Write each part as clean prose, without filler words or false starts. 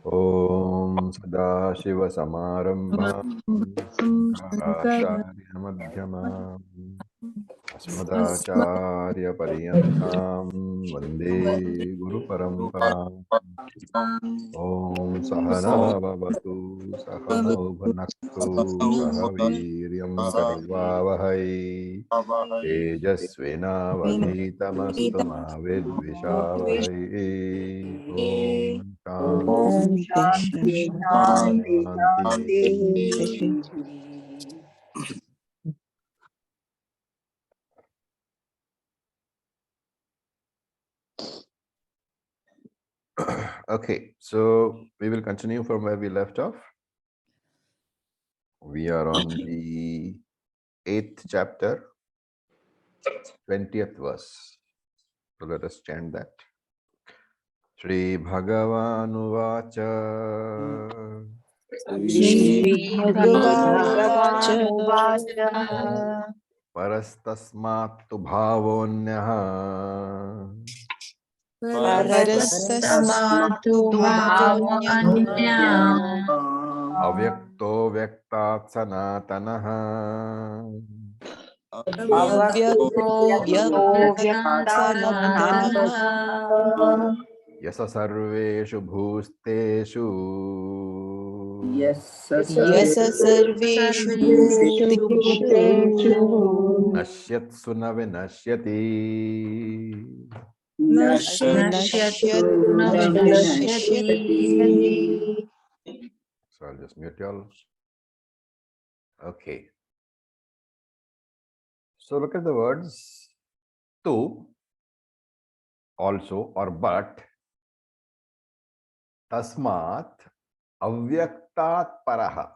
Om Sadashivasamārambhām Shankaracharya-madhyamām Asmadacharya-paryantam Vande Guru-paramparam. Om Sahana Bhavatu Sahano Bhunaktu Saha Viryam Karvavahai Tejasvinavadhitamastu ma vidvishavahai. Om Om Shanti Shanti Shanti, Shanti. Okay, so we will continue from where we left off. We are on the 8th chapter, 20th verse. So let us chant that. Shri Bhagavanu Vacha Shri Bhagavanuvacha Parastasmat tu bhavonyaha Parastasmatu bhavonya Avyakto Vyaktat Sanatanaha Avyakto Vyaktat Sanatanaha Yasa Sarveshu Bhusteshu Yasa Sarveshu Bhuteshu Nashyatsu na vinashyati. Nashyatu Navinashyati. So I'll just mute y'all. Okay. So look at the words tu, also or but, tasmat, avyaktat paraha.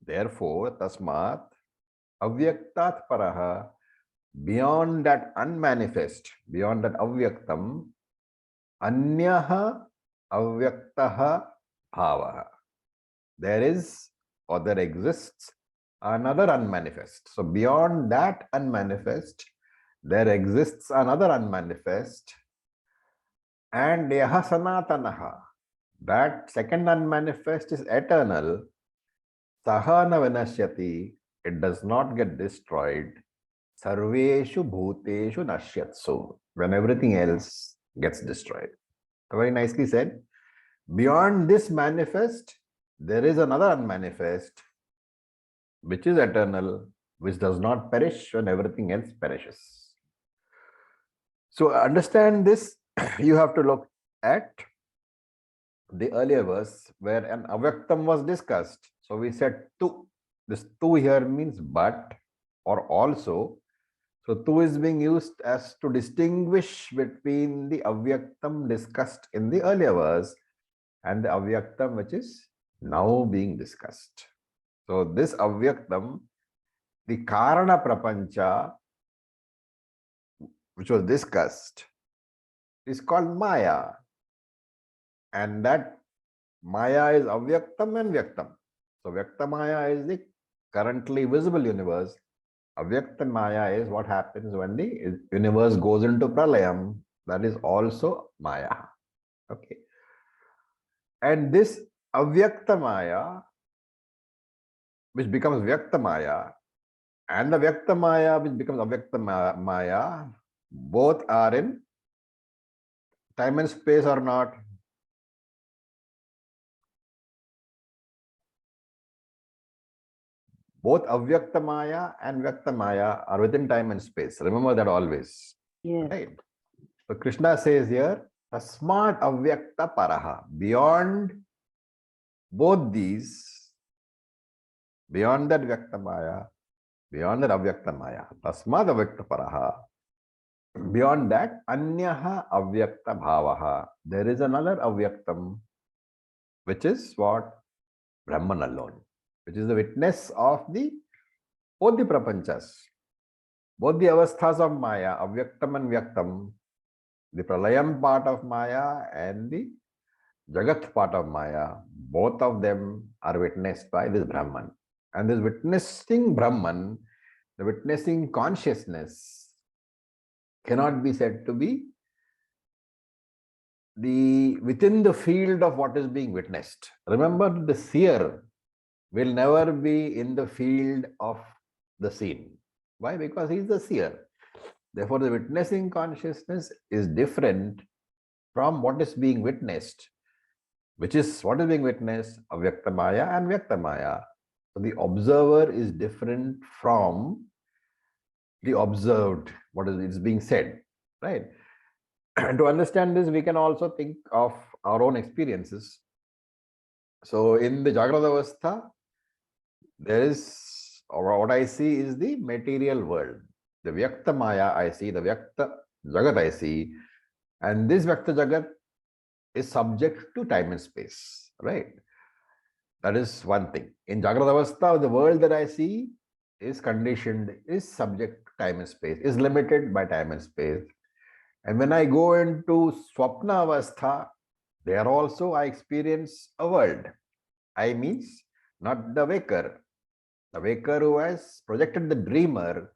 Therefore, tasmat, avyaktat paraha, beyond that unmanifest, beyond that avyaktam, anyaha avyaktaha bhavaha. There is or there exists another unmanifest. So beyond that unmanifest, there exists another unmanifest, and yaha sanatanaha. That second unmanifest is eternal. Sahana vinashyati. It does not get destroyed. Sarveshu bhuteshu nashyatsu. When everything else gets destroyed. So very nicely said. Beyond this manifest, there is another unmanifest, which is eternal, which does not perish when everything else perishes. So understand this, you have to look at the earlier verse where an avyaktam was discussed. So we said tu. This tu here means but or also. So tu is being used as to distinguish between the avyaktam discussed in the earlier verse and the avyaktam which is now being discussed. So this avyaktam, the karana prapancha, which was discussed, is called maya. And that maya is avyaktam and vyaktam. So vyakta maya is the currently visible universe. Avyakta maya is what happens when the universe goes into pralayam. That is also maya. Okay. And this avyakta maya, which becomes vyakta maya, and the vyakta maya, which becomes avyakta maya, both are in time and space or not? Both avyakta maya and vyakta maya are within time and space. Remember that always. Yes. Right? So Krishna says here, tasmat avyakta paraha. Beyond both these, beyond that vyakta maya, beyond that avyakta maya, tasmat avyakta paraha, beyond that, anyaha avyakta bhavaha. There is another avyaktam, which is what? Brahman alone, which is the witness of the both the prapanchas, both the avasthas of maya, avyaktam and vyaktam, the pralayam part of maya and the jagat part of maya, both of them are witnessed by this Brahman. And this witnessing Brahman, the witnessing consciousness, cannot be said to be within the field of what is being witnessed. Remember, the seer will never be in the field of the seen. Why? Because he is the seer. Therefore, the witnessing consciousness is different from what is being witnessed, which is what is being witnessed, Avyaktamaya and Vyaktamaya. So the observer is different from the observed, what is being said, right? And to understand this, we can also think of our own experiences. So in the Jagrata Avastha, there is, or what I see is the material world. The Vyakta Maya I see, the Vyakta Jagat I see, and this Vyakta Jagat is subject to time and space, right? That is one thing. In Jagrata Avastha, the world that I see is conditioned, is subject to time and space, is limited by time and space. And when I go into Swapna Avastha, there also I experience a world. I means not the waker. The waker who has projected the dreamer,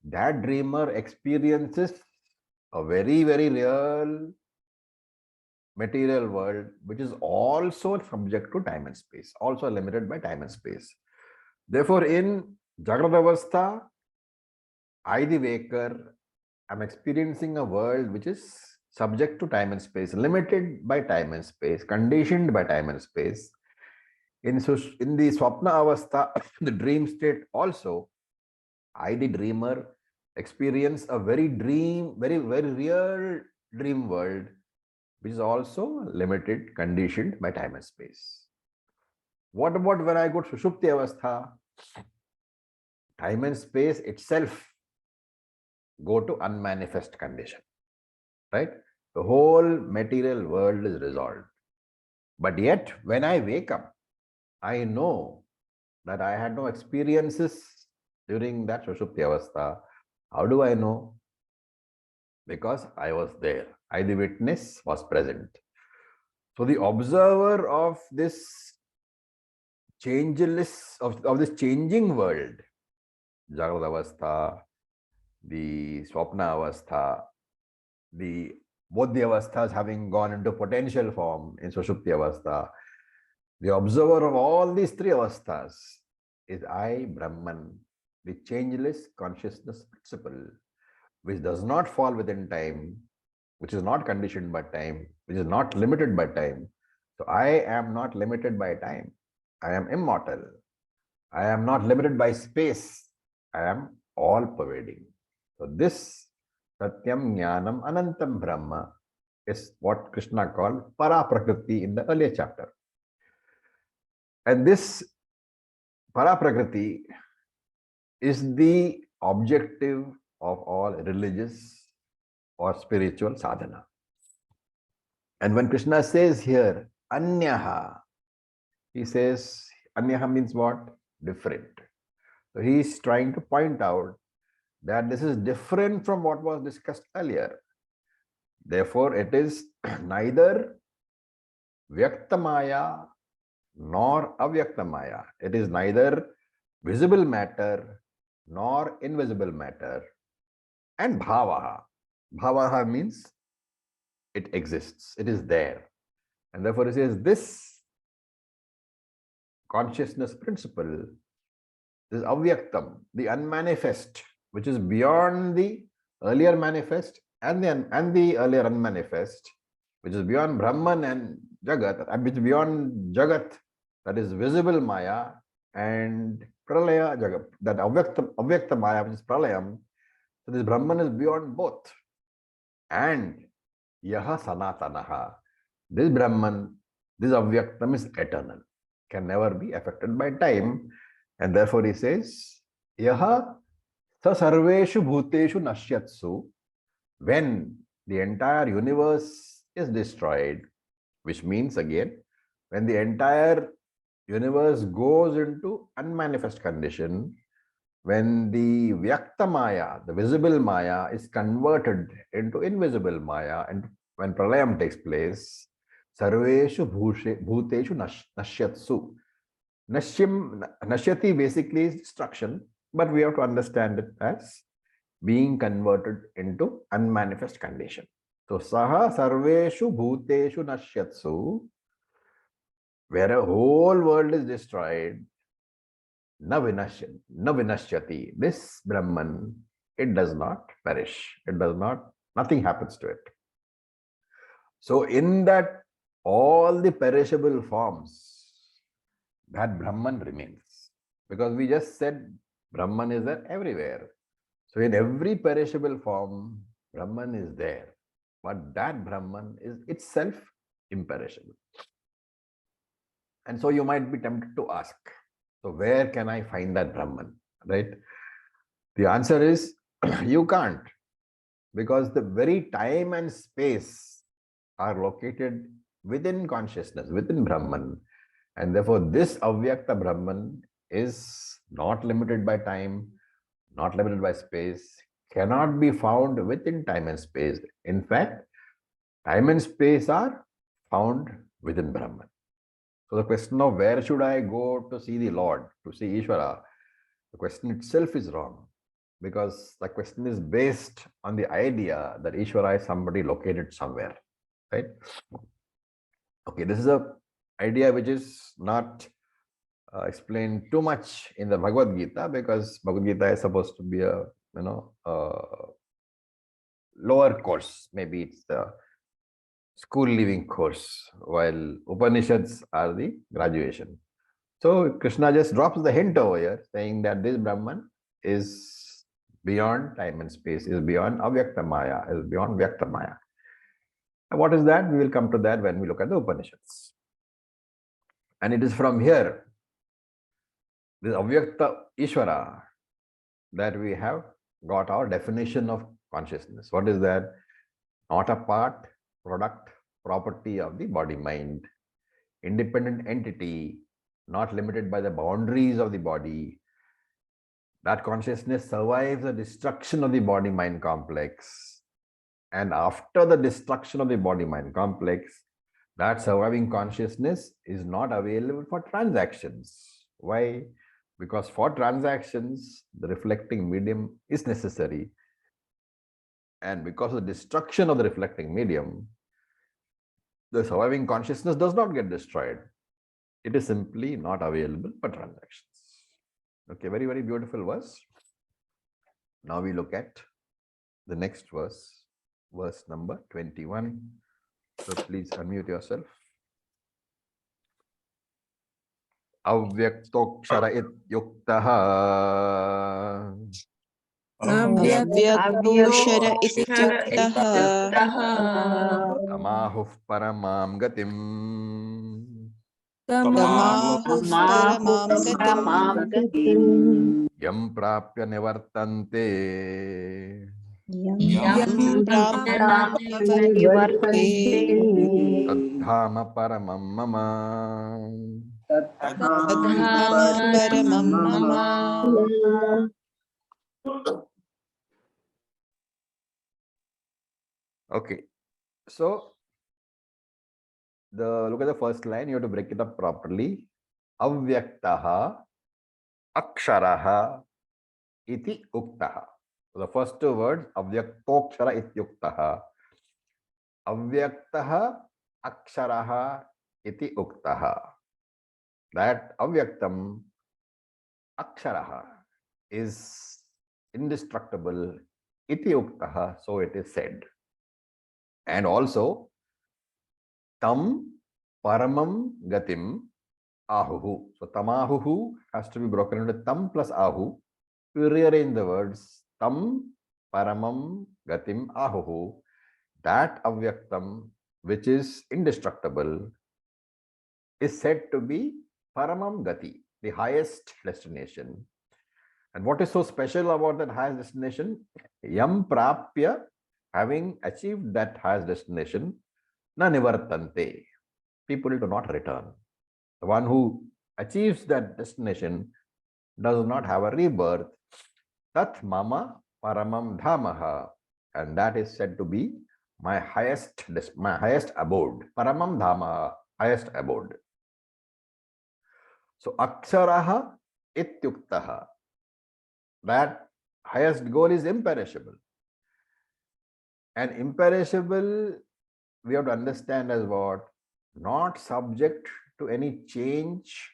that dreamer experiences a very, very real material world, which is also subject to time and space, also limited by time and space. Therefore, in Jagrata Avastha, I, the waker, am experiencing a world which is subject to time and space, limited by time and space, conditioned by time and space. In the Swapna Avastha, the dream state also, I, the dreamer, experience a very real dream world, which is also limited, conditioned by time and space. What about when I go to Sushupti Avastha? Time and space itself go to unmanifest condition, right? The whole material world is resolved. But yet, when I wake up, I know that I had no experiences during that Sushupti Avastha. How do I know? Because I was there. I, the witness, was present. So the observer of this changeless, of this changing world, Jagrata Avastha, the Swapna Avastha, both the avasthas having gone into potential form in Sushupti Avastha, the observer of all these three avasthas is I, Brahman, the changeless consciousness principle, which does not fall within time, which is not conditioned by time, which is not limited by time. So I am not limited by time. I am immortal. I am not limited by space. I am all pervading. So this Satyam Jnanam Anantam Brahma is what Krishna called Para Prakriti in the earlier chapter. And this Para Prakriti is the objective of all religious or spiritual sadhana. And when Krishna says here, Anyaha, he says, Anyaha means what? Different. So he is trying to point out that this is different from what was discussed earlier. Therefore, it is neither Vyaktamaya nor Avyaktamaya. It is neither visible matter nor invisible matter. And Bhavaha. Bhavaha means it exists, it is there. And therefore, it says this consciousness principle, this Avyaktam, the unmanifest, which is beyond the earlier manifest and the earlier unmanifest, which is beyond Brahman and Jagat, and which is beyond Jagat, that is visible Maya, and Pralaya Jagat, that Avyakta Maya, which is Pralayam. So this Brahman is beyond both. And Yaha Sanatanaha, this Brahman, this Avyaktam is eternal, can never be affected by time. And therefore he says, Yaha sa sarveshu bhuteshu nashyatsu, when the entire universe is destroyed, which means again, when the entire universe goes into unmanifest condition, when the Vyakta Maya, the visible Maya, is converted into invisible Maya, and when Pralayam takes place, Sarveshu Bhuteshu Nashyatsu. Nashyati basically is destruction, but we have to understand it as being converted into unmanifest condition. So saha sarveshu bhuteshu nashyatsu, where a whole world is destroyed, na vinashyati. This Brahman, it does not perish. It does not, nothing happens to it. So in that, all the perishable forms, that Brahman remains. Because we just said Brahman is there everywhere. So in every perishable form, Brahman is there. But that Brahman is itself imperishable. And so you might be tempted to ask, so where can I find that Brahman? Right? The answer is you can't, because the very time and space are located within consciousness, within Brahman. And therefore, this Avyakta Brahman is not limited by time, not limited by space, cannot be found within time and space. In fact, time and space are found within Brahman. So the question of where should I go to see the Lord, to see Ishvara, the question itself is wrong, because the question is based on the idea that Ishvara is somebody located somewhere, right? Okay, this is a idea which is not explained too much in the Bhagavad Gita, because Bhagavad Gita is supposed to be a lower course. Maybe it's the school leaving course, while Upanishads are the graduation. So Krishna just drops the hint over here, saying that this Brahman is beyond time and space, is beyond Avyakta Maya, is beyond Vyakta Maya. And what is that? We will come to that when we look at the Upanishads. And it is from here, this Avyakta Ishvara, that we have got our definition of consciousness. What is that? Not a part, product, property of the body-mind, independent entity, not limited by the boundaries of the body. That consciousness survives the destruction of the body-mind complex. And after the destruction of the body-mind complex, that surviving consciousness is not available for transactions. Why? Because for transactions, the reflecting medium is necessary. And because of the destruction of the reflecting medium, the surviving consciousness does not get destroyed. It is simply not available for transactions. Okay, very, very beautiful verse. Now we look at the next verse, verse number 21. So please unmute yourself. Avyaktokshara ityuktaha Avyaktoshara ityuktah tamahuh paramam gatim tamahuः paramam gatim yam prapya nivartante yam prapya nivartante tadhama paramam mama. tadhama paramam mama. Okay, so look at the first line. You have to break it up properly. Avyaktaha aksharaha iti uktaha. So the first two words, avyaktokshara ityuktaha. Avyaktaha aksharaha iti uktaha. That avyaktam aksharaha is indestructible. Iti uktaha, so it is said. And also, tam paramam gatim ahuhu. So tamahuhu has to be broken into tam plus ahu. We rearrange the words. Tam paramam gatim ahuhu. That avyaktam, which is indestructible, is said to be paramam gati, the highest destination. And what is so special about that highest destination? Yam prapya, having achieved that highest destination, na nivartante. People do not return. The one who achieves that destination does not have a rebirth. Tat mama paramam dhamaha. And that is said to be my highest abode. Paramam dhamaha, highest abode. So aksharaha ityuktaha. That highest goal is imperishable. And imperishable, we have to understand as what? Not subject to any change,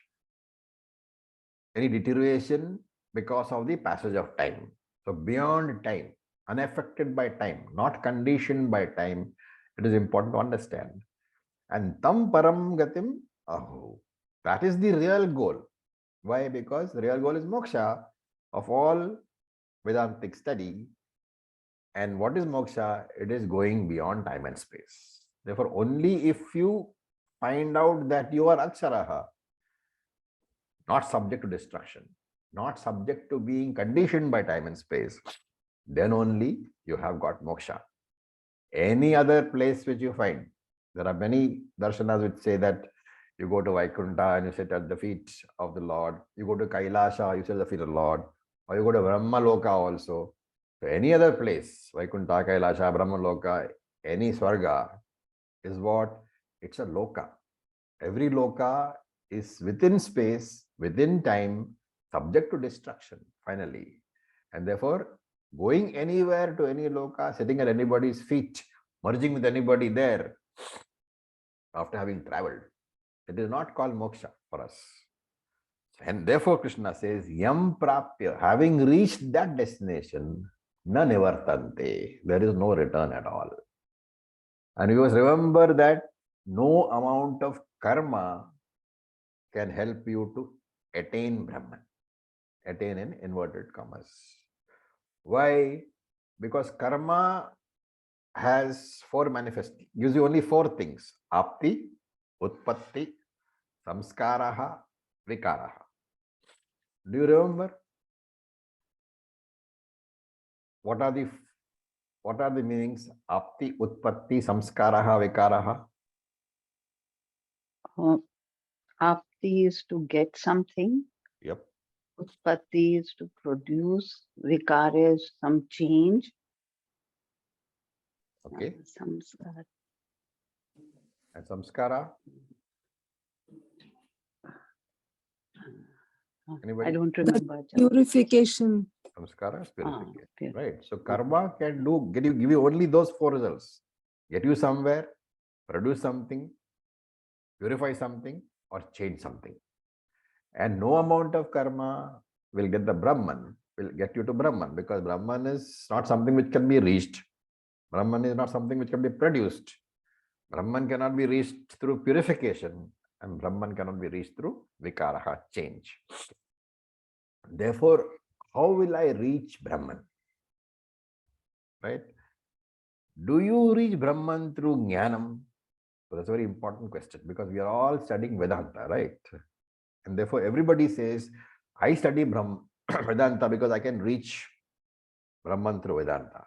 any deterioration because of the passage of time. So beyond time, unaffected by time, not conditioned by time, it is important to understand. And tam param gatim aho. That is the real goal. Why? Because the real goal is moksha of all Vedantic study. And what is moksha? It is going beyond time and space. Therefore, only if you find out that you are Aksharaha, not subject to destruction, not subject to being conditioned by time and space, then only you have got moksha. Any other place which you find, there are many darshanas which say that you go to Vaikunta and you sit at the feet of the Lord. You go to Kailasha, you sit at the feet of the Lord. Or you go to Brahmaloka also. So any other place, Vaikunta, Kailasha, Brahmaloka, any Swarga is what? It's a loka. Every loka is within space, within time, subject to destruction, finally. And therefore, going anywhere to any loka, sitting at anybody's feet, merging with anybody there, after having traveled, it is not called moksha for us. And therefore, Krishna says, Yam prapya, having reached that destination, na nivartante, there is no return at all. And you must remember that no amount of karma can help you to attain Brahman, attain in inverted commas. Why? Because karma has four manifestations, gives you only four things: apti, utpatti, samskaraha, vikaraha. Do you remember? What are the meanings? Apti, utpatti, samskaraha, vikaraha. Apti is to get something. Yep. Utpatti is to produce. Vikara is some change. Okay. Samskara. And samskara? Anybody? I don't remember. Purification. Samskara is purification. Okay. Right. So karma can give you only those four results. Get you somewhere, produce something, purify something, or change something. And no amount of karma will get the Brahman, will get you to Brahman, because Brahman is not something which can be reached. Brahman is not something which can be produced. Brahman cannot be reached through purification, and Brahman cannot be reached through vikaraha, change. Therefore, how will I reach Brahman? Right? Do you reach Brahman through jnanam? So that's a very important question, because we are all studying Vedanta, right? And therefore, everybody says, I study Vedanta because I can reach Brahman through Vedanta.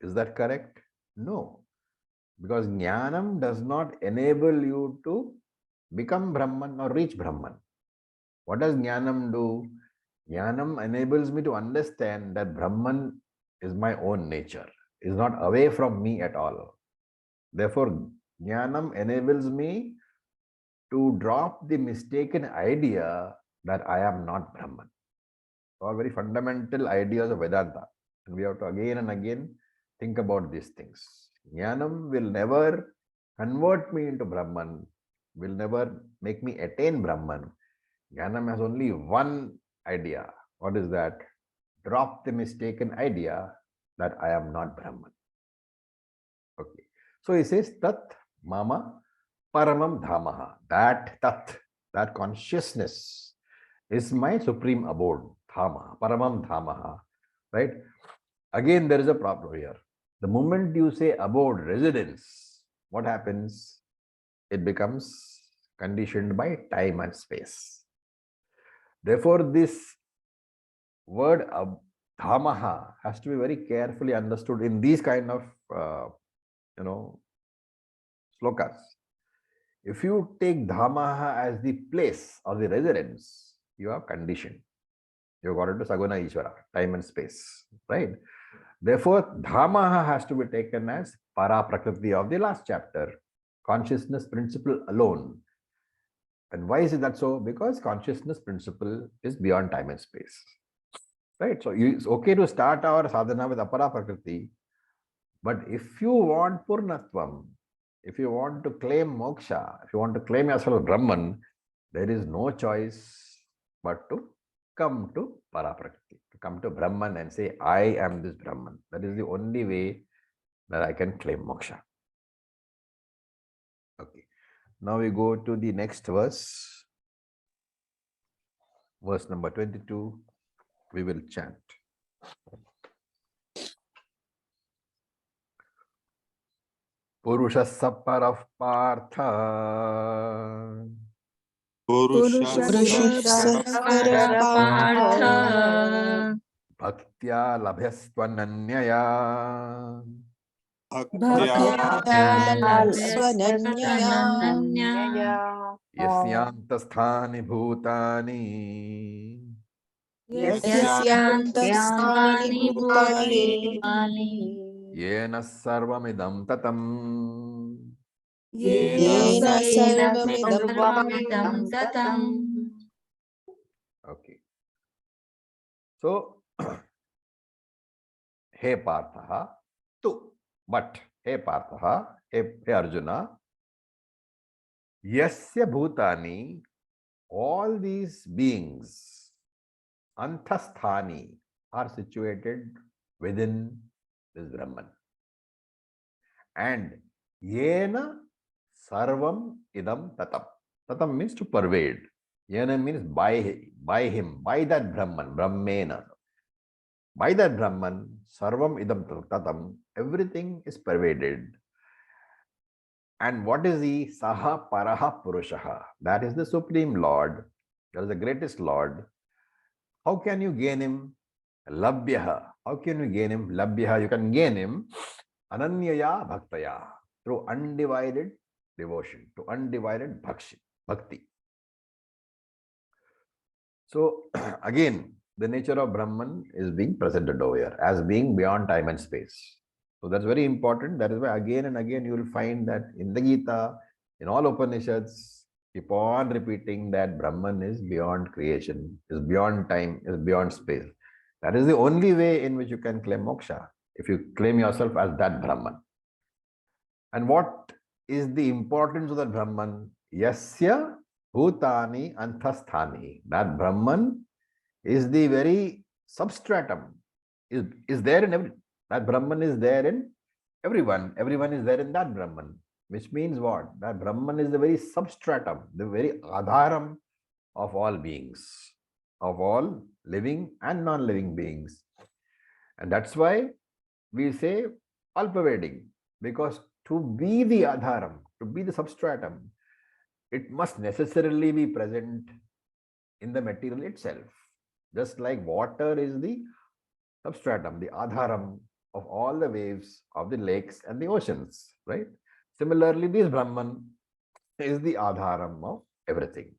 Is that correct? No. Because jnanam does not enable you to become Brahman or reach Brahman. What does jnanam do? Jnanam enables me to understand that Brahman is my own nature, is not away from me at all. Therefore, jnanam enables me to drop the mistaken idea that I am not Brahman. All very fundamental ideas of Vedanta. And we have to again and again think about these things. Jnanam will never convert me into Brahman, will never make me attain Brahman. Jnanam has only one idea. What is that? Drop the mistaken idea that I am not Brahman. Okay. So he says, Tat Mama Paramam Dhamaha. That Tat, that consciousness is my supreme abode. Dhama, Paramam Dhamaha. Right? Again, there is a problem here. The moment you say abode, residence, what happens? It becomes conditioned by time and space. Therefore, this word dhamaha has to be very carefully understood in these kind of slokas. If you take dhamaha as the place or the residence, you are conditioned. You got into Saguna Easwaran, time and space, right? Therefore, dhamaha has to be taken as para prakriti of the last chapter, consciousness principle alone. And why is it that so? Because consciousness principle is beyond time and space. Right? So it's okay to start our sadhana with apara prakriti, But if you want Purnatvam, if you want to claim moksha, if you want to claim yourself Brahman, there is no choice but to come to Paraprakriti, to come to Brahman and say, I am this Brahman. That is the only way that I can claim moksha. Okay. Now we go to the next verse. Verse number 22. We will chant. Purushassa parah partha पुरुषः परपार्थ bhaktya labhyasvananyaya भक्त्या लभस्वनन्यया yasyantasthani bhutani यस्यान्तस्थानि भूतानि yena sarvamidam tatam. येन सर्वमिदं ततं. Okay. So, hey Partha, tu, but hey Partha, hey Arjuna, yasya bhutani, all these beings, anthasthani, are situated within this Brahman. And yena sarvam idam tatam. Tatam means to pervade. Yena means by him, by that Brahman, Brahmena. By that Brahman, sarvam idam tatam, everything is pervaded. And what is the Saha Paraha Purushaha? That is the Supreme Lord. That is the greatest Lord. How can you gain him? Labhyaha. How can you gain him? Labhyaha. You can gain him Ananyaya Bhaktaya, through undivided devotion, to undivided bhakti. So again, the nature of Brahman is being presented over here as being beyond time and space. So that's very important. That is why again and again you will find that in the Gita, in all Upanishads, keep on repeating that Brahman is beyond creation, is beyond time, is beyond space. That is the only way in which you can claim moksha, if you claim yourself as that Brahman. And what is the importance of that Brahman? Yasya bhutani anthasthani. That Brahman is the very substratum, is there in every, that Brahman is there in everyone. Everyone is there in that Brahman. Which means what? That Brahman is the very substratum, the very adharam of all beings, of all living and non-living beings. And that's why we say all pervading, because to be the adharam, to be the substratum, it must necessarily be present in the material itself. Just like water is the substratum, the adharam of all the waves of the lakes and the oceans, right? Similarly, this Brahman is the adharam of everything.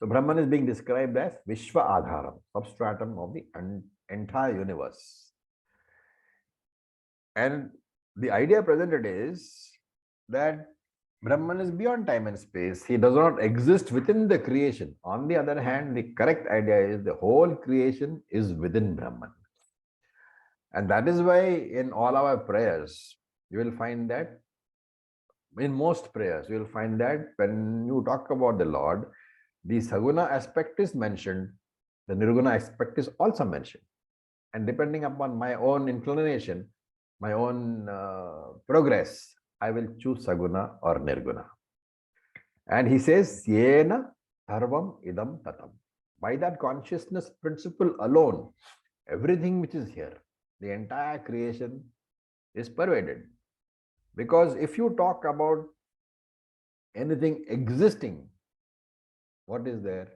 So Brahman is being described as Vishwa Adharam, substratum of the entire universe. And the idea presented is that Brahman is beyond time and space. He does not exist within the creation. On the other hand, the correct idea is the whole creation is within Brahman. And that is why in all our prayers, you will find that, in most prayers, you will find that when you talk about the Lord, the Saguna aspect is mentioned, the Nirguna aspect is also mentioned. And depending upon my own inclination, my own progress, I will choose Saguna or Nirguna. And he says, Yena Sarvam Idam Tatam. By that consciousness principle alone, everything which is here, the entire creation is pervaded. Because if you talk about anything existing, what is there?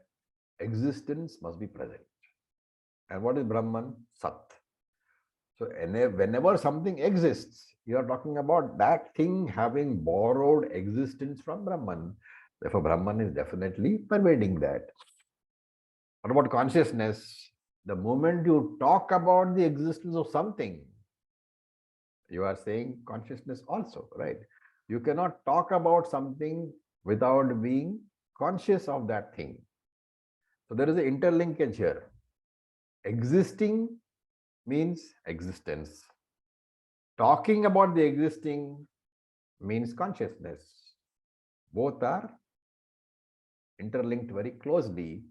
Existence must be present. And what is Brahman? Sat. So whenever something exists, you are talking about that thing having borrowed existence from Brahman. Therefore, Brahman is definitely pervading that. What about consciousness? The moment you talk about the existence of something, you are saying consciousness also, right? You cannot talk about something without being conscious of that thing. So there is an interlinkage here. Existing means existence. Talking about the existing means consciousness. Both are interlinked very closely.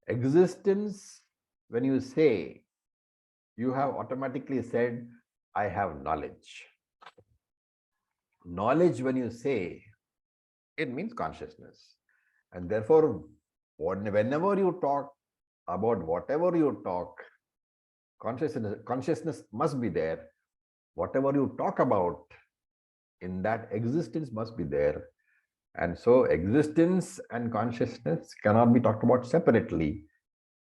Existence, when you say, you have automatically said, I have knowledge. Knowledge, when you say, it means consciousness. And therefore, whenever you talk about whatever you talk, consciousness must be there. Whatever you talk about, in that existence must be there. And so existence and consciousness cannot be talked about separately.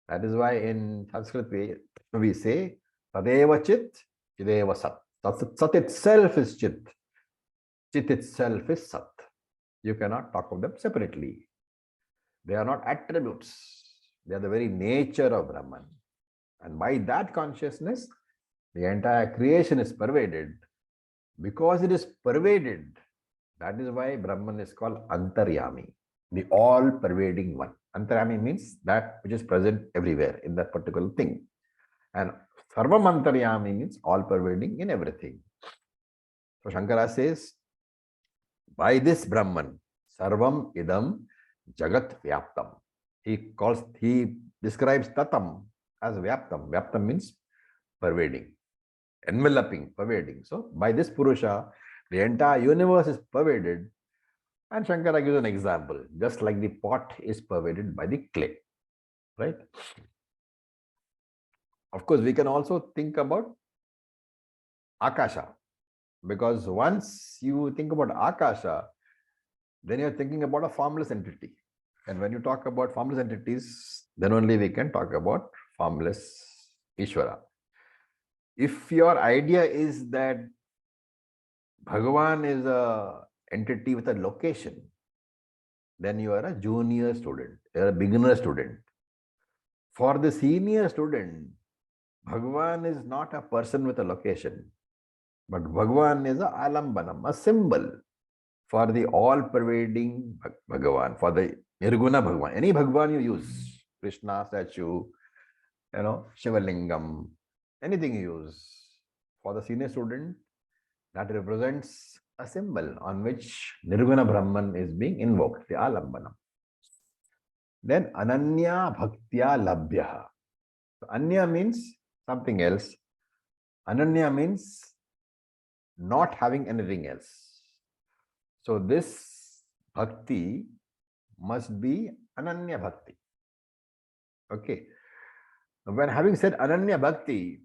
That is why in Sanskrit we say, Tadeva chit, chideva sat. Sat itself is chit. Chit itself is sat. You cannot talk of them separately. They are not attributes. They are the very nature of Brahman. And by that consciousness, the entire creation is pervaded. Because it is pervaded, that is why Brahman is called Antaryami, the all-pervading one. Antaryami means that which is present everywhere in that particular thing. And Sarvam Antaryami means all-pervading in everything. So Shankara says, by this Brahman, Sarvam Idam Jagat Vyaptam. He describes Tatam as Vyaptam. Vyaptam means pervading, enveloping, pervading. So by this Purusha, the entire universe is pervaded. And Shankara gives an example, just like the pot is pervaded by the clay, right? Of course, we can also think about Akasha, because once you think about Akasha, then you're thinking about a formless entity. And when you talk about formless entities, then only we can talk about formless Easwara. If your idea is that Bhagavan is a entity with a location, then you are a junior student, you are a beginner student. For the senior student, Bhagavan is not a person with a location, but Bhagavan is a alambanam, a symbol for the all-pervading Bhagavan, for the Nirguna Bhagavan. Any Bhagavan you use, Krishna statue, Shivalingam, anything you use. For the senior student, that represents a symbol on which Nirguna Brahman is being invoked, the Alambanam. Then Ananya Bhaktya Labhya. So Anya means something else. Ananya means not having anything else. So this bhakti must be Ananya Bhakti. Okay. When having said Ananya Bhakti,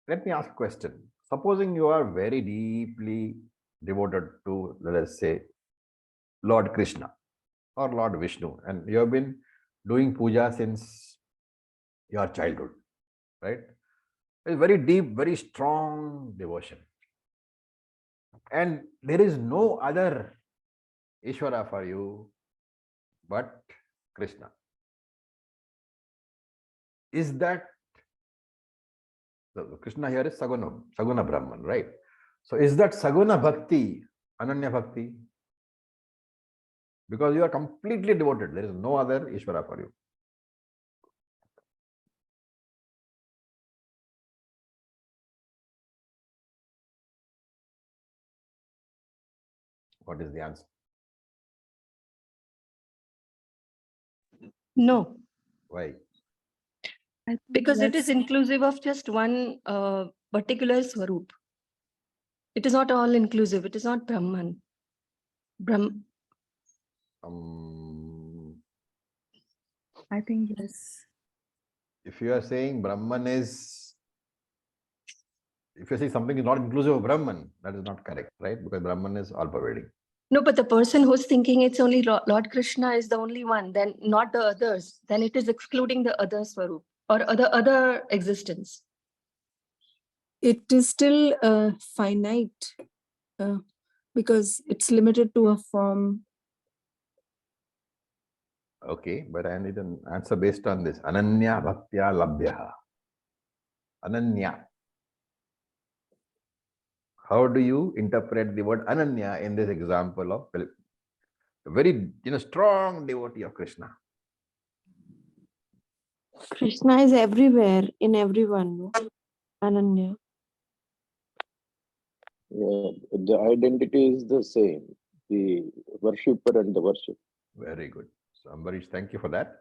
let me ask a question. Supposing you are very deeply devoted to, let us say, Lord Krishna or Lord Vishnu, and you have been doing puja since your childhood, right? It's very deep, very strong devotion. And there is no other Ishvara for you but Krishna. Is that, Krishna here is Saguna Brahman, right? So is that Saguna Bhakti, Ananya Bhakti? Because you are completely devoted. There is no other Ishvara for you. What is the answer? No, Why? because it is inclusive of just one particular Swarup. It is not all inclusive. It is not Brahman. I think yes. If you are saying Brahman is, if you say something is not inclusive of Brahman, that is not correct, right? Because Brahman is all-pervading. No, but the person who's thinking it's only Lord Krishna is the only one, then not the others. Then it is excluding the other Swarup or other existence. It is still finite because it's limited to a form. Okay, but I need an answer based on this. Ananya Bhaktya Labhya. Ananya. How do you interpret the word Ananya in this example of a very strong devotee of Krishna? Krishna is everywhere, in everyone. Ananya. Yeah, the identity is the same, the worshipper and the worship. Very good. So Ambarish, thank you for that.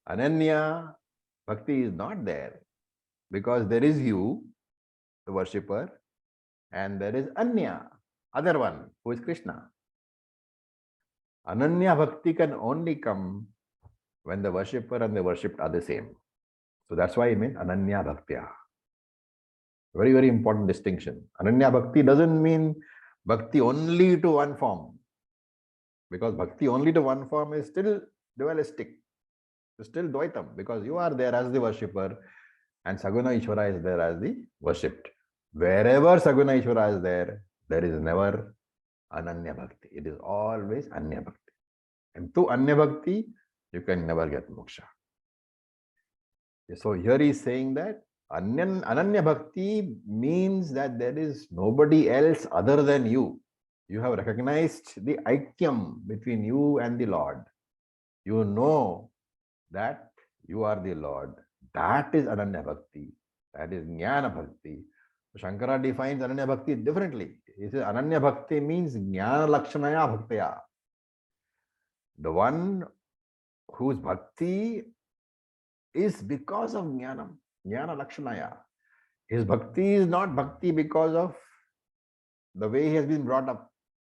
Ananya Bhakti is not there because there is you, the worshipper, and there is Anya, other one, who is Krishna. Ananya Bhakti can only come when the worshipper and the worshipped are the same. So that's why I mean Ananya Bhaktya. Very, very important distinction. Ananya Bhakti doesn't mean Bhakti only to one form. Because Bhakti only to one form is still dualistic. It's still Dvaitam. Because you are there as the worshipper and Saguna Ishvara is there as the worshipped. Wherever Saguna Ishvara is there, there is never Ananya Bhakti. It is always Anya Bhakti. And to Anya Bhakti, you can never get moksha. So here he is saying that Ananya Bhakti means that there is nobody else other than you. You have recognized the aikyam between you and the Lord. You know that you are the Lord. That is Ananya Bhakti. That is Jnana Bhakti. Shankara defines Ananya Bhakti differently. He says Ananya Bhakti means Jnana Lakshanaya Bhaktaya. The one whose bhakti is because of Jnanam, Jnana Lakshanaya. His bhakti is not bhakti because of the way he has been brought up,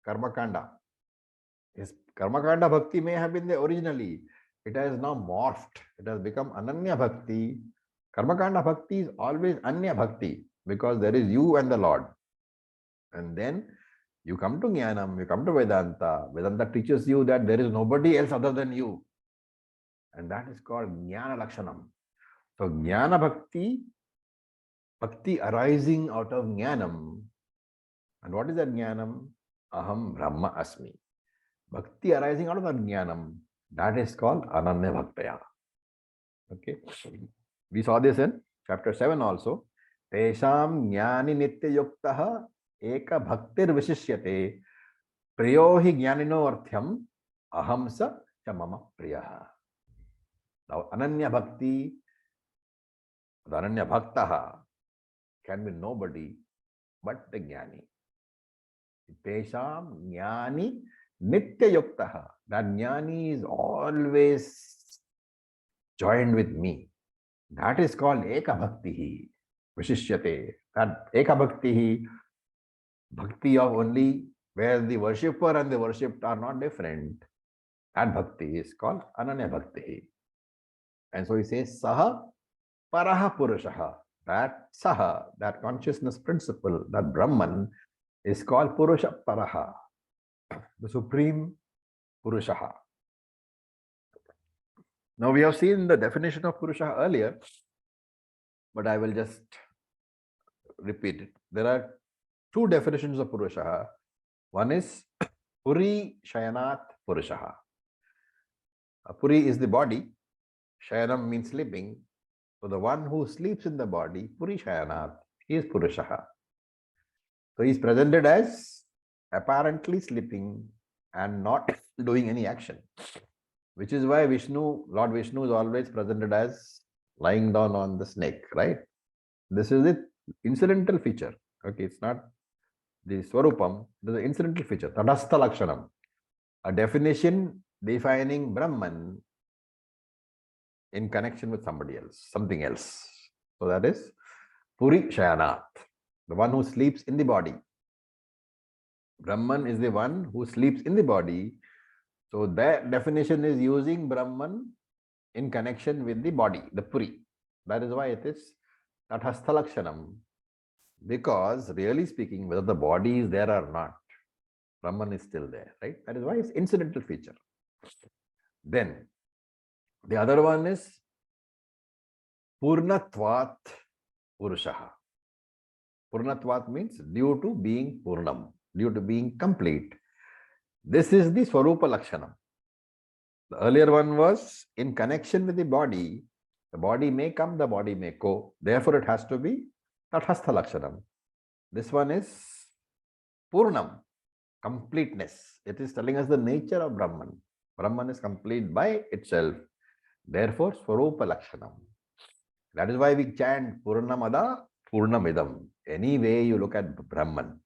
Karma Kanda. His Karma Kanda bhakti may have been there originally. It has now morphed. It has become Ananya Bhakti. Karma Kanda bhakti is always Anya Bhakti because there is you and the Lord. And then you come to Jnanam, you come to Vedanta. Vedanta teaches you that there is nobody else other than you. And that is called Jnana Lakshanam. So Jnana Bhakti, Bhakti arising out of Jnanam. And what is that Jnanam? Aham Brahma Asmi. Bhakti arising out of that Jnanam, that is called Ananya Bhaktaya. Okay. We saw this in chapter 7 also. Tesham Jnani Nitya Yuktaha Eka Bhaktir Vishishyate Priyohi Jnanino Arthyam Aham Sa Chamama Priyaha. Now Ananya Bhakti, the Ananya Bhaktaha can be nobody but the Jnani. Tesham Jnani Nitya Yuktaha. That Jnani is always joined with me. That is called Eka Bhakti Vishishyate. That Eka Bhakti, bhakti of only where the worshipper and the worshipped are not different. That bhakti is called Ananya Bhakti. And so he says Saha Paraha Purushaha. That Saha, that consciousness principle, that Brahman is called Purusha Paraha, the supreme Purushaha. Now we have seen the definition of Purusha earlier, but I will just repeat it. There are two definitions of Purusha. One is Puri Shayanat Purusha. Puri is the body, Shayanam means sleeping. So the one who sleeps in the body, Puri Shayanat, he is Purusha. So he is presented as apparently sleeping and not doing any action, which is why Lord Vishnu is always presented as lying down on the snake, right? This is the incidental feature. Okay, it's not the Swarupam, it is the incidental feature, Tadastha Lakshanam, a definition defining Brahman in connection with somebody else, something else. So that is Puri Shayanat, the one who sleeps in the body. Brahman is the one who sleeps in the body. So that definition is using Brahman in connection with the body, the Puri. That is why it is Tathastha Lakshanam. Because really speaking, whether the body is there or not, Brahman is still there, right? That is why it's incidental feature. Then the other one is Purnatvat Purushaha. Purnatvat means due to being Purnam, due to being complete. This is the Swarupa Lakshanam. The earlier one was in connection with the body may come, the body may go. Therefore, it has to be Tathastha Lakshanam. This one is Purnam, completeness. It is telling us the nature of Brahman. Brahman is complete by itself. Therefore, Swarupa Lakshanam. That is why we chant Purnamada Purnamidam. Any way you look at Brahman,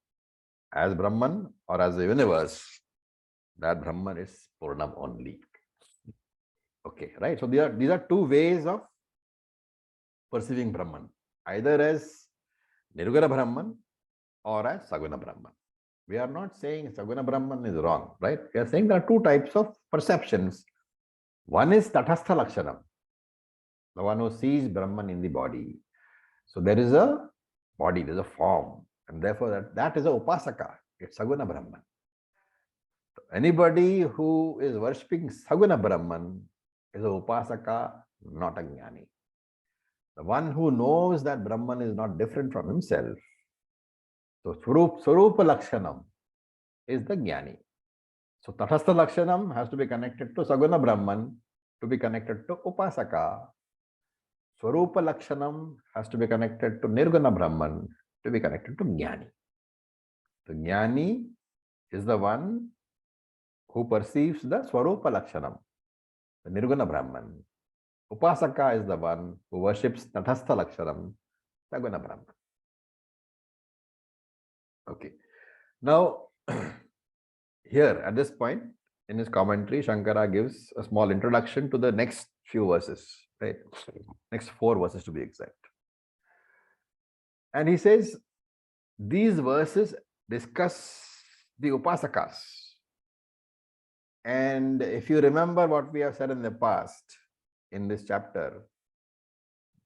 as Brahman or as the universe, that Brahman is Purnam only. Okay, right? So these are two ways of perceiving Brahman, either as Nirguna Brahman or as Saguna Brahman. We are not saying Saguna Brahman is wrong, right? We are saying there are two types of perceptions. One is Tathastha Lakshanam, the one who sees Brahman in the body. So there is a body, there is a form, and therefore that is a Upasaka. It's Saguna Brahman. Anybody who is worshipping Saguna Brahman is a Upasaka, not a Jnani. The one who knows that Brahman is not different from himself. So Swarupa Lakshanam is the Jnani. So Tathastha Lakshanam has to be connected to Saguna Brahman to be connected to Upasaka. Swarupa Lakshanam has to be connected to Nirguna Brahman to be connected to Jnani. The Jnani is the one who perceives the Swarupa Lakshanam, the Nirguna Brahman. Upasaka is the one who worships Tathastha Lakshanam, Saguna Brahman. Okay. Now, here at this point in his commentary, Shankara gives a small introduction to the next few verses, right? Next 4 verses to be exact. And he says, these verses discuss the Upasakas. And if you remember what we have said in the past, in this chapter,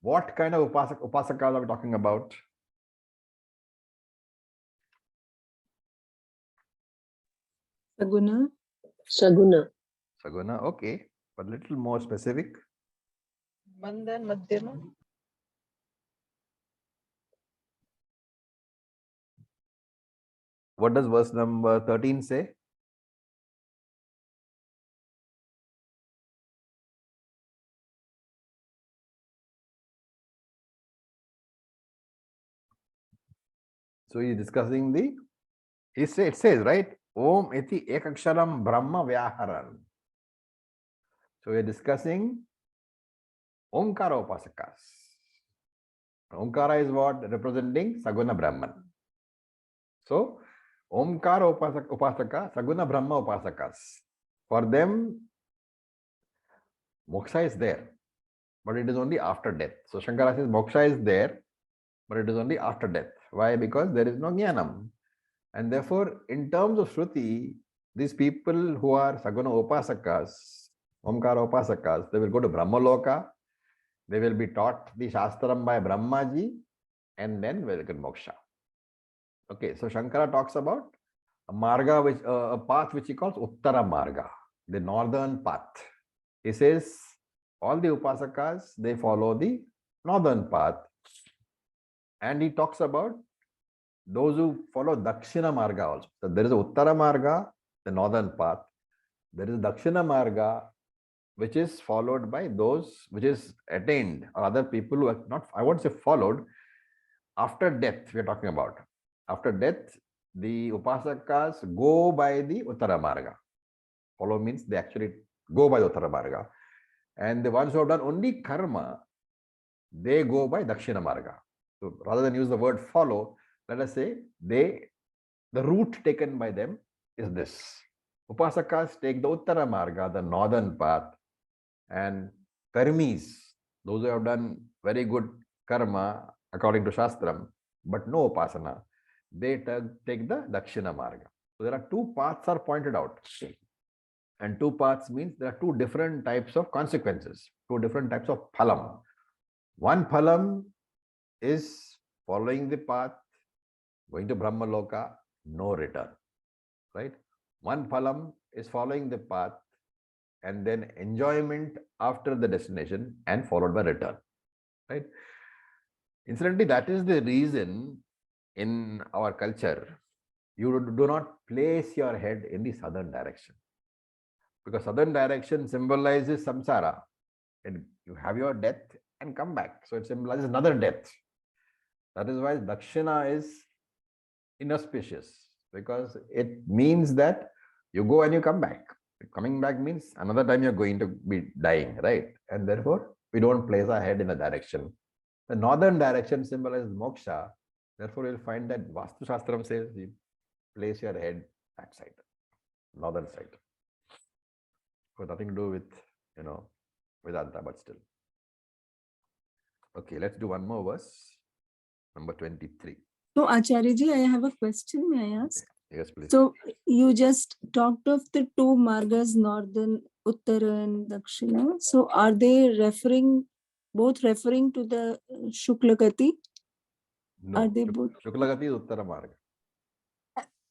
what kind of Upasakas are we talking about? Saguna. Saguna. Saguna, okay, but a little more specific. Manda and Madhyama. What does verse number 13 say? So he is discussing it says, right? Om iti ekaksharam brahma vyaharan. So we are discussing Omkara Upasakas. Omkara is what? Representing Saguna Brahman. So Omkara Upasaka, Saguna Brahma Upasakas. For them, moksha is there, but it is only after death. So Shankara says moksha is there, but it is only after death. Why? Because there is no jnanam. And therefore, in terms of Shruti, these people who are Saguna Upasakas, Omkara Upasakas, they will go to Brahmaloka, they will be taught the Shastram by Brahmaji, and then will get moksha. Okay, so Shankara talks about a marga, a path which he calls Uttara Marga, the northern path. He says all the Upasakas, they follow the northern path. And he talks about those who follow Dakshina Marga also. So there is a Uttara Marga, the northern path. There is Dakshina Marga, which is followed by those which is attained, or other people who are not, I won't say followed, after death we are talking about. After death, the Upasakas go by the Uttara Marga. Follow means they actually go by the Uttara Marga. And the ones who have done only karma, they go by Dakshina Marga. So rather than use the word follow, let us say the route taken by them is this. Upasakas take the Uttara Marga, the northern path, and karmis, those who have done very good karma according to Shastram, but no upasana, they take the Dakshina Marga. So there are two paths are pointed out. And two paths means there are two different types of consequences, two different types of phalam. One phalam is following the path, going to Brahmaloka, no return, right? One phalam is following the path and then enjoyment after the destination and followed by return, right? Incidentally, that is the reason in our culture, you do not place your head in the southern direction. Because southern direction symbolizes samsara. And you have your death and come back. So it symbolizes another death. That is why Dakshina is inauspicious, because it means that you go and you come back. Coming back means another time you're going to be dying, right? And therefore, we don't place our head in a direction. The northern direction symbolizes moksha. Therefore, you'll find that Vastu Shastram says place your head that side, northern side. Got nothing to do with, Vedanta, but still. Okay, let's do one more verse. Number 23. So Acharya-ji, I have a question, may I ask? Yes, please. So you just talked of the two margas, northern, Uttara and Dakshina. So are they both referring to the Shukla Gati? No, Are they both? Shuklagati is Uttara Marga.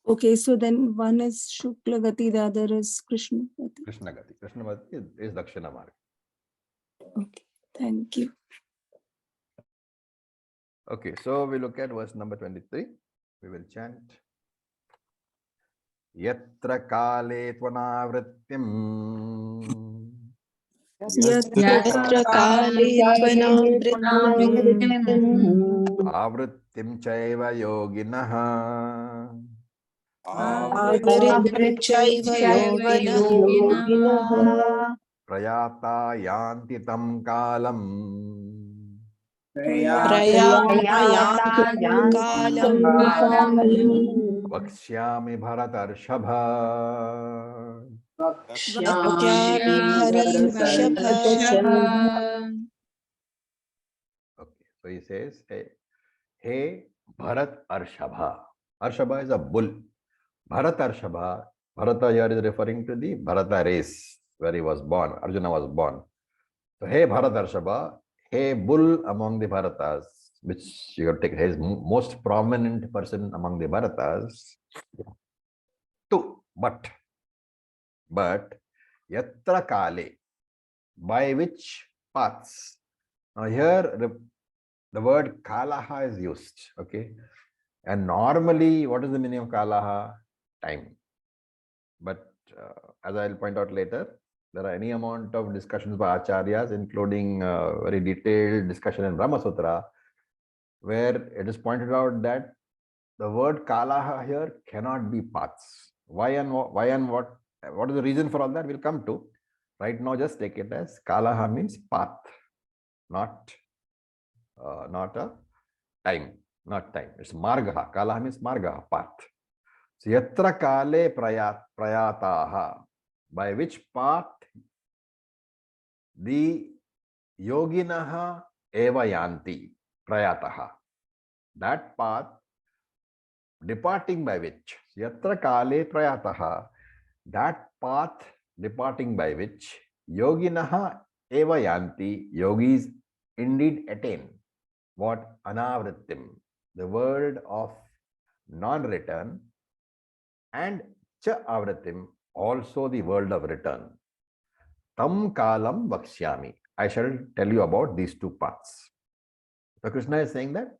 Okay, so then one is Shukla Gati, the other is Krishna Gati. Krishna Gati. Krishna Gati is Dakshina Marga. Okay, thank you. Okay, so we look at verse number 23. We will chant. Yatra kale tvanavrityam Yatra kale avrittim chaiva yoginaha Avrittim chaiva yoginah prayata yanti tam kalam prayayantam kalam vakshyami bharatarshava. Vakshyami bharatashava. Okay, so he says, hey Bharat Arshabha. Arshabha is a bull. Bharat Arshabha. Bharata here is referring to the Bharata race where he was born. Arjuna was born. So, hey Bharat Arshabha, hey bull among the Bharatas, which you have taken his most prominent person among the Bharatas. Two, but yatra kale, by which paths. Now here the word kalaha is used, okay? And normally, what is the meaning of kalaha? Time. But as I'll point out later, there are any amount of discussions by acharyas, including very detailed discussion in Brahma Sutra, where it is pointed out that the word kalaha here cannot be paths. Why and what? What is the reason for all that? We'll come to. Right now, just take it as kalaha means path, not a time, not time. It's marga. Kalaha means marga, path. So yatra kale prayataha, by which path the yoginaha eva yanti prayataha, that path departing by which, yatra kale prayataha, that path departing by which yoginaha eva yanti, yogis indeed attain what? Anavrittim, the world of non-return, and cha avritim, also the world of return. Tam kalam vakshyami, I shall tell you about these two paths. So Krishna is saying that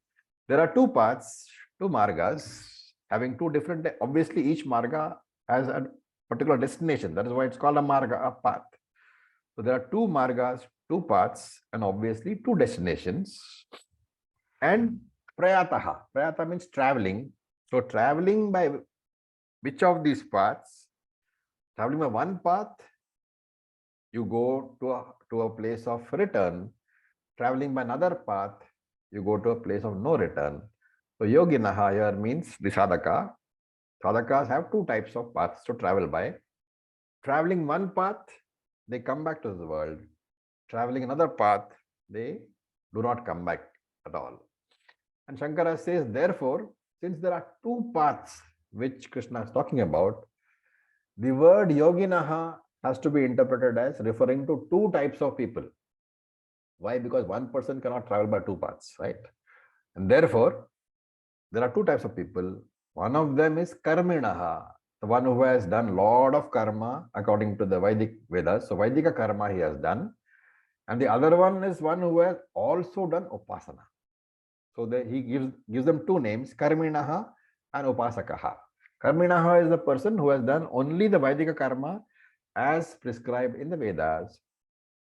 there are two paths, two margas, having two different, obviously each marga has a particular destination. That is why it's called a marga, a path. So there are two margas, two paths, and obviously two destinations. And prayataha, prayata means traveling. So traveling by which of these paths? Traveling by one path, you go to a place of return. Traveling by another path, you go to a place of no return. So yoginaha here means the sadhaka. Sadhakas have two types of paths to travel by. Traveling one path, they come back to the world. Traveling another path, they do not come back at all. And Shankara says, therefore, since there are two paths which Krishna is talking about, the word yoginaha has to be interpreted as referring to two types of people. Why? Because one person cannot travel by two paths, right? And therefore, there are two types of people. One of them is karminaha, the one who has done lot of karma according to the Vedic Vedas. So Vaidika karma he has done. And the other one is one who has also done upasana. So he gives them two names, karminaha and upasakaha. Karminaha is the person who has done only the Vaidika karma as prescribed in the Vedas.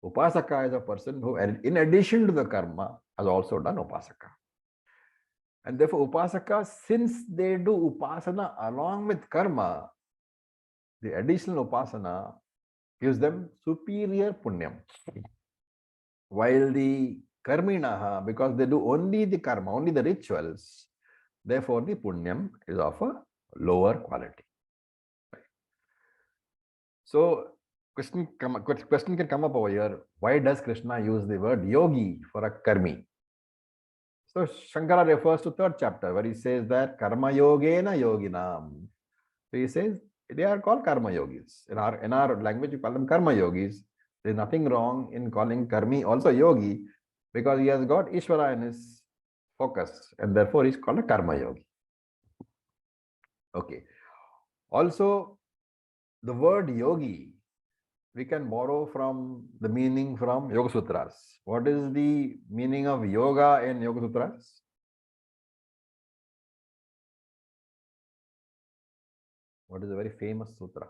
Upasaka is a person who, in addition to the karma, has also done upasaka. And therefore, upasaka, since they do upasana along with karma, the additional upasana gives them superior punyam. While the karminaha, because they do only the karma, only the rituals, therefore the punyam is of a lower quality. So question can come up over here. Why does Krishna use the word yogi for a karmi? So Shankara refers to third chapter where he says that karma yogena yoginam. So he says they are called karma yogis. In our language, we call them karma yogis. There is nothing wrong in calling karmi also yogi because he has got Ishvara in his focus and therefore he's called a karma yogi. Okay. Also, the word yogi we can borrow from the meaning from Yoga Sutras. What is the meaning of yoga in Yoga Sutras? What is a very famous sutra?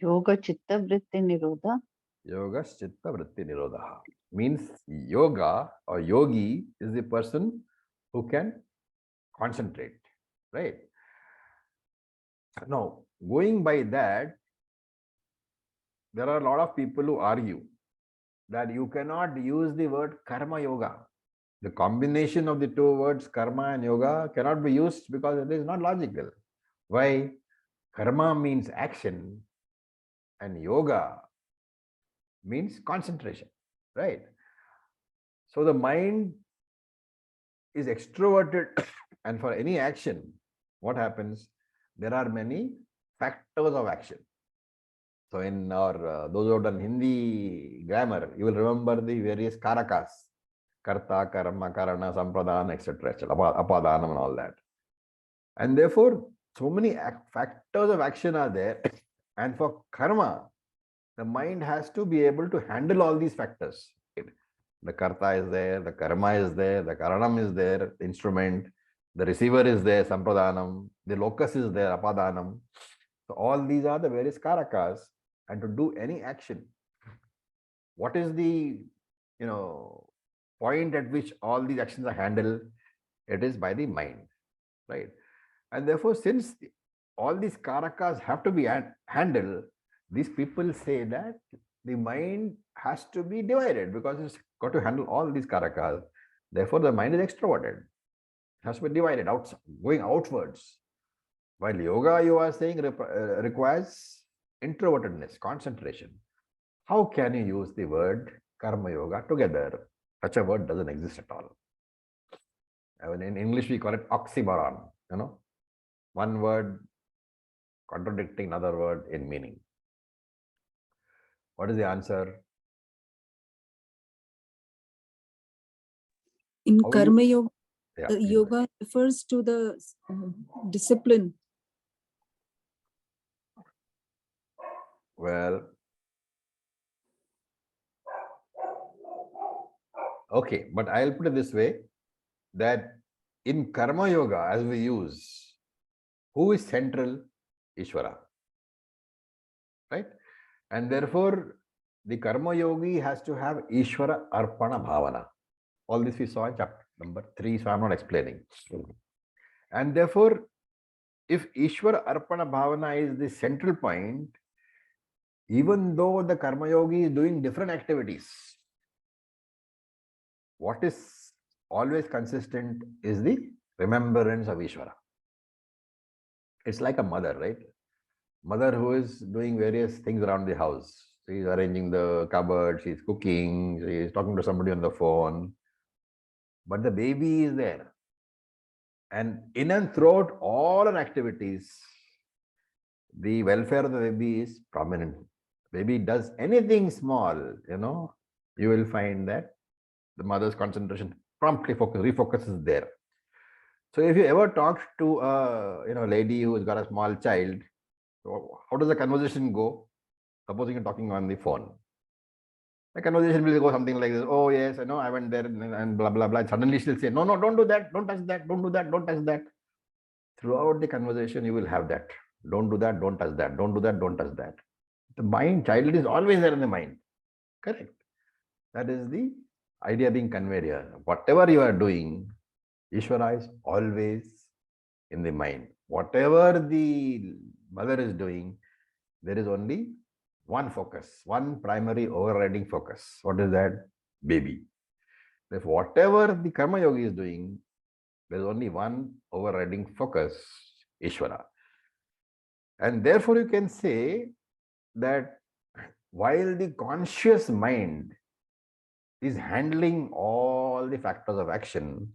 Yoga Chitta Vritti Nirodha. Yoga Chitta Vritti Nirodha. Means yoga or yogi is the person who can concentrate, right? Now, going by that, there are a lot of people who argue that you cannot use the word karma yoga. The combination of the two words karma and yoga cannot be used because it is not logical. Why? Karma means action and yoga means concentration, right? So the mind is extroverted and for any action, what happens? There are many factors of action. So in our, those who have done Hindi grammar, you will remember the various karakas, karta, karma, karana, sampradana, etc., apadanam and all that. And therefore, so many factors of action are there. And for karma, the mind has to be able to handle all these factors. The karta is there, the karma is there, the karanam is there, the instrument, the receiver is there, sampradhanam, the locus is there, apadanam. So all these are the various karakas. And to do any action, what is the point at which all these actions are handled? It is by the mind, right? And therefore, since all these karakas have to be handled, these people say that the mind has to be divided because it's got to handle all these karakas. Therefore, the mind is extroverted. It has to be divided, going outwards. While yoga, you are saying, requires introvertedness, concentration. How can you use the word karma yoga together? Such a word doesn't exist at all. I mean, in English, we call it oxymoron, one word contradicting another word in meaning. What is the answer? In How karma yoga, Yeah, yoga refers to the discipline. well, okay, but I'll put it this way, that in karma yoga, as we use, who is central? Ishvara, right? And therefore, the karma yogi has to have Ishvara arpana bhavana. All this we saw in chapter number 3, so I'm not explaining. And therefore, if Ishvara arpana bhavana is the central point, even though the karma yogi is doing different activities, what is always consistent is the remembrance of Ishvara. It's like a mother, right? Mother who is doing various things around the house. She's arranging the cupboard, she's cooking, she's talking to somebody on the phone. But the baby is there. And in and throughout all her activities, the welfare of the baby is prominent. Baby does anything small, you will find that the mother's concentration promptly refocuses there. So if you ever talk to a lady who's got a small child, how does the conversation go? Supposing you're talking on the phone. The conversation will go something like this. Oh yes, I went there and blah blah blah. And suddenly she'll say, no, don't do that, don't touch that, don't do that, don't touch that. Throughout the conversation, you will have that. Don't do that, don't touch that, don't do that, don't touch that. The child is always there in the mind. Correct. That is the idea being conveyed here. Whatever you are doing, Ishvara is always in the mind. Whatever the mother is doing, there is only one focus, one primary overriding focus. What is that? Baby. If whatever the karma yogi is doing, There's only one overriding focus, Ishvara. And therefore, you can say that while the conscious mind is handling all the factors of action,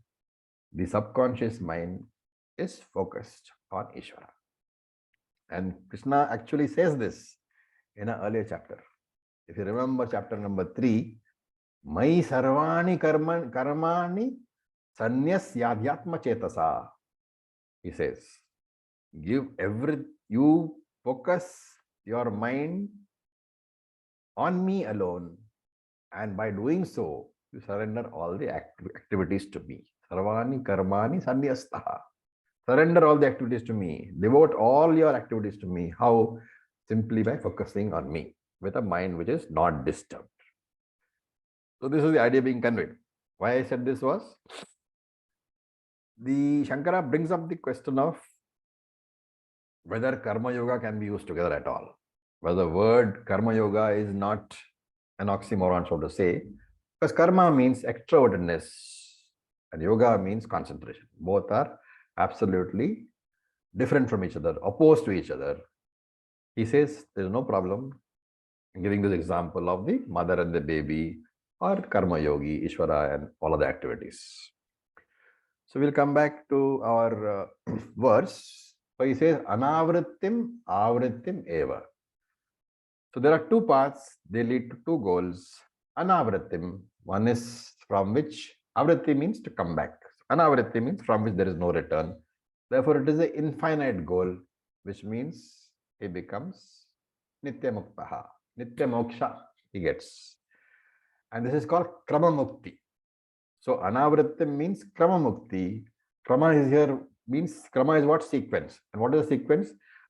the subconscious mind is focused on Ishvara. And Krishna actually says this in an earlier chapter. If you remember chapter number 3, Mai sarvani karmani sanyasyadhyatma chetasa. He says, you focus your mind on me alone, and by doing so, you surrender all the activities to me. Sarvani karmani sanyastaha. Surrender all the activities to me. Devote all your activities to me. How? Simply by focusing on me with a mind which is not disturbed. So this is the idea being conveyed. Why I said this was, the Shankara brings up the question of whether Karma Yoga can be used together at all. Whether the word Karma Yoga is not an oxymoron, so to say, because Karma means extrovertedness and Yoga means concentration. Both are absolutely different from each other, opposed to each other. He says there is no problem in giving this example of the mother and the baby, or Karma Yogi, Ishvara, and all other activities. So we'll come back to our verse. So he says, Anavrittim, Avrittim eva. So there are two paths, they lead to two goals. Anavrittim, one is from which, Avritti means to come back. Anavritti means from which there is no return. Therefore, it is an infinite goal, which means he becomes Nitya Muktaha. Nitya Moksha he gets. And this is called Krama Mukti. So Anavrittim means Krama Mukti. Krama is here, means Krama is what? Sequence. And what is the sequence?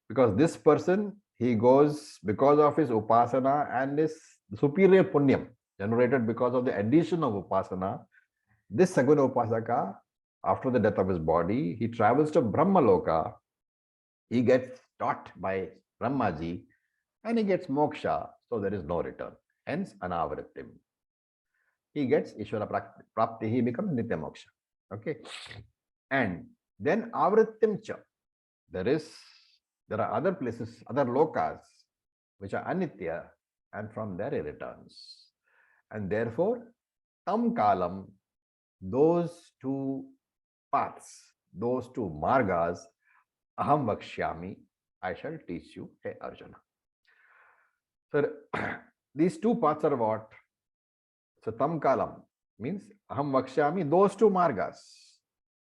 Because this person, he goes because of his Upasana and his superior Punyam generated because of the addition of Upasana. This Saguna Upasaka, after the death of his body, he travels to Brahmaloka. He gets taught by Brahmaji and he gets moksha. So there is no return. Hence Anavrittim. He gets Ishvara Prapti, he becomes Nitya Moksha. Okay. And then Avrittim Cha. There are other places, other lokas, which are Anitya, and from there he returns. And therefore, Tam Kalam, those two paths, those two margas, Aham Vakshyami, I shall teach you, hey Arjuna. So these two paths are what? So Tam Kalam means Aham Vakshyami, those two margas.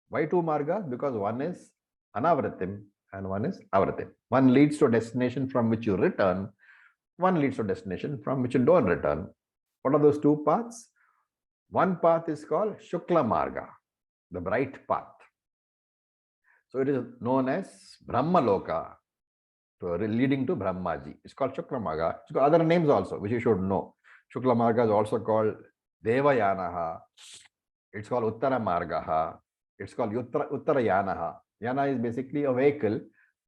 Why two margas? Because one is Anavritim and one is Avritim. One leads to a destination from which you return, one leads to a destination from which you don't return. What are those two paths? One path is called Shukla Marga, the bright path. So it is known as Brahma Loka, leading to Brahmaji. It's called Shukla Marga. It's got other names also, which you should know. Shukla Marga is also called Devayanaha. It's called Uttara Margaha. It's called Uttarayanaha. Yana is basically a vehicle,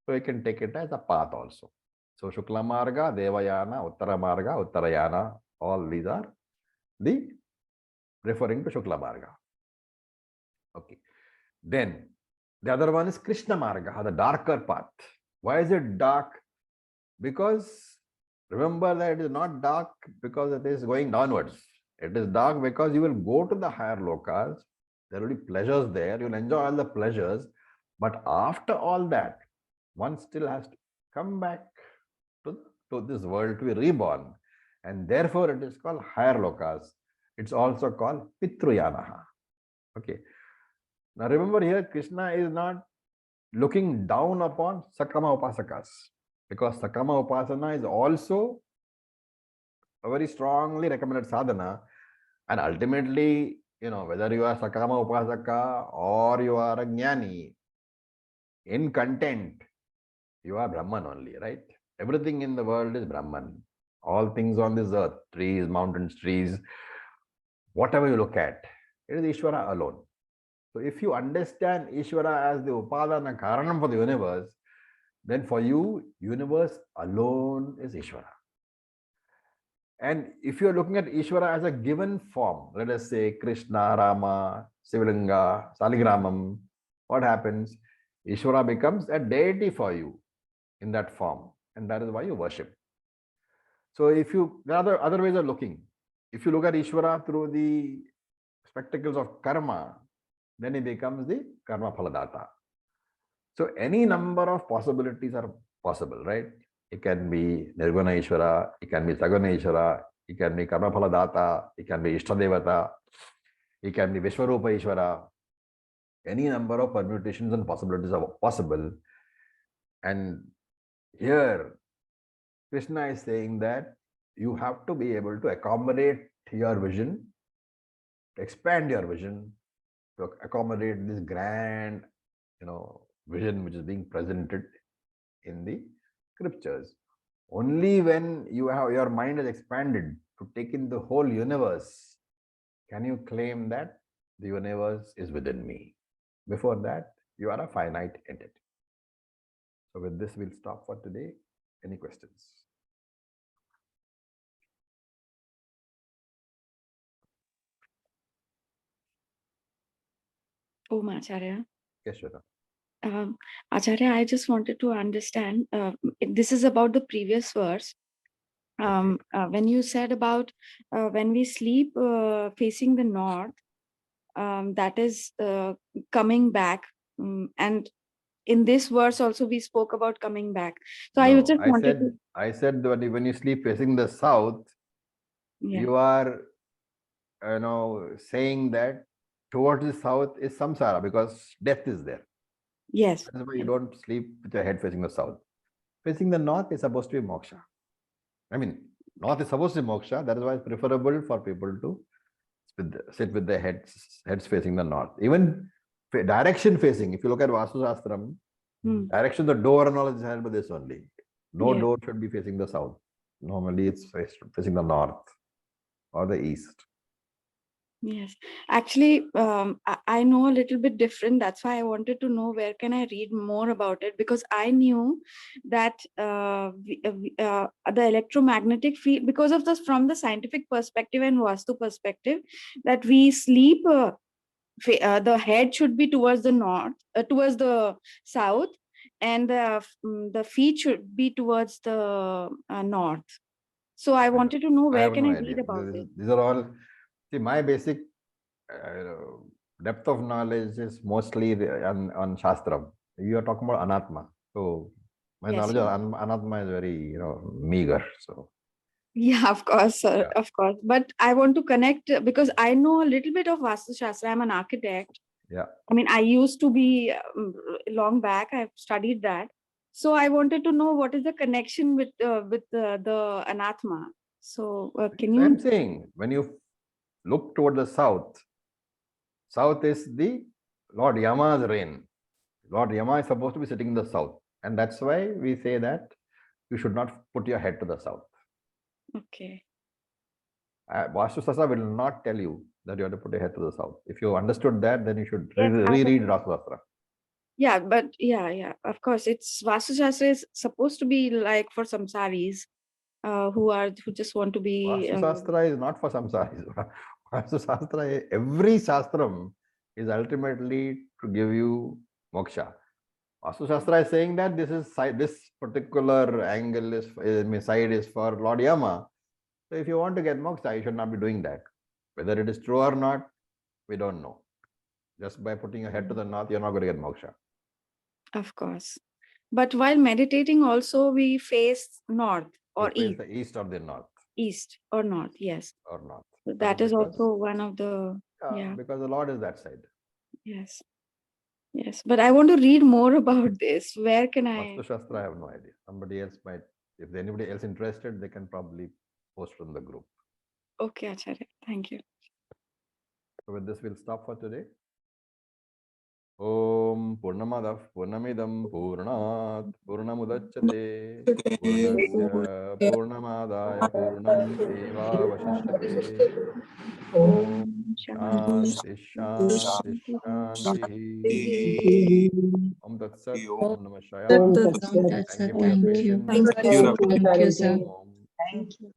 so you can take it as a path also. So Shukla Marga, Devayana, Uttara Marga, Uttarayana, all these are the referring to Shukla Marga. Okay. Then the other one is Krishna Marga, the darker path. Why is it dark? Because remember that it is not dark because it is going downwards. It is dark because you will go to the higher lokas. There will be pleasures there. You will enjoy all the pleasures. But after all that, one still has to come back to this world to be reborn. And therefore, it is called higher lokas. It's also called Pitruyanaha. Okay. Now remember here, Krishna is not looking down upon Sakama Upasakas, because Sakama Upasana is also a very strongly recommended sadhana. And ultimately, whether you are Sakama Upasaka or you are a Jnani, in content, you are Brahman only, right? Everything in the world is Brahman. All things on this earth, trees, mountains, trees, whatever you look at, it is Ishvara alone. So if you understand Ishvara as the Upadana Karanam for the universe, then for you, universe alone is Ishvara. And if you are looking at Ishvara as a given form, let us say Krishna, Rama, Sivalinga, Saligramam, what happens? Ishvara becomes a deity for you in that form, and that is why you worship. So if you, there are other ways of looking. If you look at Ishvara through the spectacles of karma, then he becomes the karma phaladata. So any number of possibilities are possible, right? It can be Nirguna Ishvara, it can be Saguna Ishvara, it can be karma phaladata, it can be Ishtadevata, it can be Vishwarupa Ishvara. Any number of permutations and possibilities are possible. And here, Krishna is saying that you have to be able to accommodate your vision, to expand your vision, to accommodate this grand, vision which is being presented in the scriptures. Only when you have your mind is expanded to take in the whole universe, can you claim that the universe is within me. Before that, you are a finite entity. So with this, we'll stop for today. Any questions? Om Acharya. Yes, Shweta. Acharya, I just wanted to understand, this is about the previous verse. When you said about when we sleep facing the north, that is coming back. And in this verse also we spoke about coming back. So I just wanted to... I said that when you sleep facing the south, you are saying that towards the south is samsara because death is there. Yes. That's why you don't sleep with your head facing the south. Facing the north is supposed to be moksha. I mean, north is supposed to be moksha. That is why it's preferable for people to sit with their heads facing the north. Even direction facing, if you look at Vastu Shastram, direction, the door and all is held by this only. No door should be facing the south. Normally it's facing the north or the east. Yes, actually, I know a little bit different. That's why I wanted to know where can I read more about it, because I knew that the electromagnetic field, because of this, from the scientific perspective and Vastu perspective, that we sleep, the head should be towards the north, towards the south, and the feet should be towards the north. So I wanted to know where can I read about it. These are all. See, my basic depth of knowledge is mostly on Shastram. You are talking about Anatma. So my knowledge of Anatma is very, meager. So yeah, of course, sir, of course. But I want to connect because I know a little bit of Vastu Shastra. I'm an architect. Yeah. I mean, I used to be long back. I've studied that. So I wanted to know what is the connection with the Anatma. So can you? I'm saying when you look toward the south, south is the Lord Yama's reign. Lord Yama is supposed to be sitting in the south. And that's why we say that you should not put your head to the south. Okay. Vastu Shastra will not tell you that you have to put your head to the south. If you understood that, then you should reread Vastu Shastra. Yeah, but yeah, of course, it's Vastu Shastra is supposed to be like for samsaris who just want to be. Vastu Shastra is not for samsaris. Vastu Shastra, every shastram is ultimately to give you moksha. Vastu Shastra is saying that this particular angle side is for Lord Yama. So if you want to get moksha, you should not be doing that. Whether it is true or not, we don't know. Just by putting your head to the north, you're not going to get moksha. Of course. But while meditating also we face north or east. The east or the north. East or north, yes. Or north. So that is also one of the... Because the Lord is that side. Yes. Yes. But I want to read more about this. Where can I... Vastu Shastra, I have no idea. Somebody else might, if anybody else interested, they can probably post from the group. Okay, Acharya. Thank you. So with this, we'll stop for today. Om Purnamadav Purnamidam Purnat Purnamudachyate Purnasya Purnamadaya Purnam Eva Vashishyate. Om Shanti Shanti Shanti. Om Tat Sat. Om Namah Shivaya. Thank you for your patience. Thank you, sir. Om. Thank you.